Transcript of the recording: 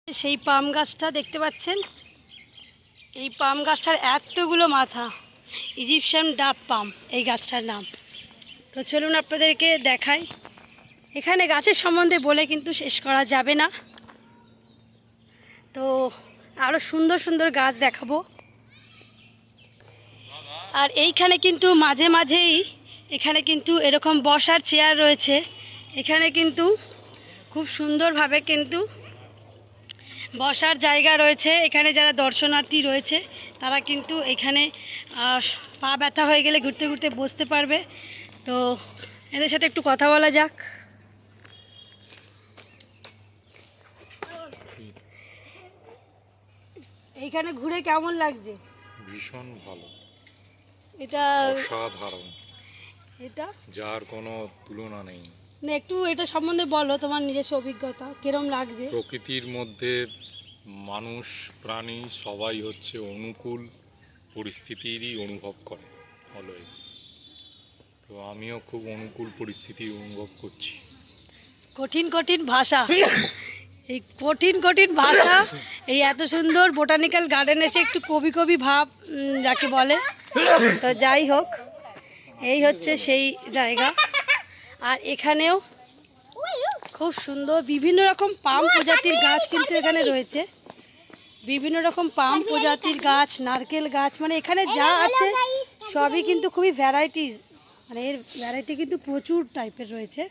সেই পাম গাছটা দেখতে পাচ্ছেন, এই পাম গাছটার এতগুলো মাথা, ইজিপশিয়ান ডাব পাম এই গাছটার নাম। তো চলুন আপনাদেরকে দেখাই। এখানে গাছের সম্বন্ধে বলে কিন্তু শেষ করা যাবে না, তো আরও সুন্দর সুন্দর গাছ দেখাবো। আর এইখানে কিন্তু মাঝে মাঝেই এখানে কিন্তু এরকম বসার চেয়ার রয়েছে। এখানে কিন্তু খুব সুন্দরভাবে কিন্তু বসার জায়গা রয়েছে। এখানে যারা দর্শনার্থী রয়েছে তারা কিন্তু এখানে পা ব্যথা হয়ে গেলে ঘুরতে ঘুরতে বসতে পারবে। তো এদের সাথে একটু কথা বলা যাক। এইখানে ঘুরে কেমন লাগছে? ভীষণ ভালো, এটা অসাধারণ, এটা যার কোনো তুলনা নেই। না, একটু এটা সম্বন্ধে বলো, তোমার নিজস্ব অভিজ্ঞতা কিরম লাগছে? প্রকৃতির মধ্যে মানুষ প্রাণী সবাই হচ্ছে অনুকূল পরিস্থিতিরই অনুভব করে অলওয়েজ। তো আমিও খুব অনুকূল পরিস্থিতি অনুভব করছি। কঠিন কঠিন ভাষা, এই কঠিন কঠিন ভাষা, এই এত সুন্দর বোটানিক্যাল গার্ডেন এসে একটু কবি কবি ভাব যাকে বলে। তো যাই হোক, এই হচ্ছে সেই জায়গা। আর এখানেও খুব সুন্দর বিভিন্ন রকম পাম প্রজাতির গাছ কিন্তু এখানে রয়েছে। বিভিন্ন রকম পাম প্রজাতির গাছ, নারকেল গাছ, মানে এখানে যা আছে সবই কিন্তু খুবই ভ্যারাইটিস, মানে এর ভ্যারাইটি কিন্তু প্রচুর টাইপের রয়েছে।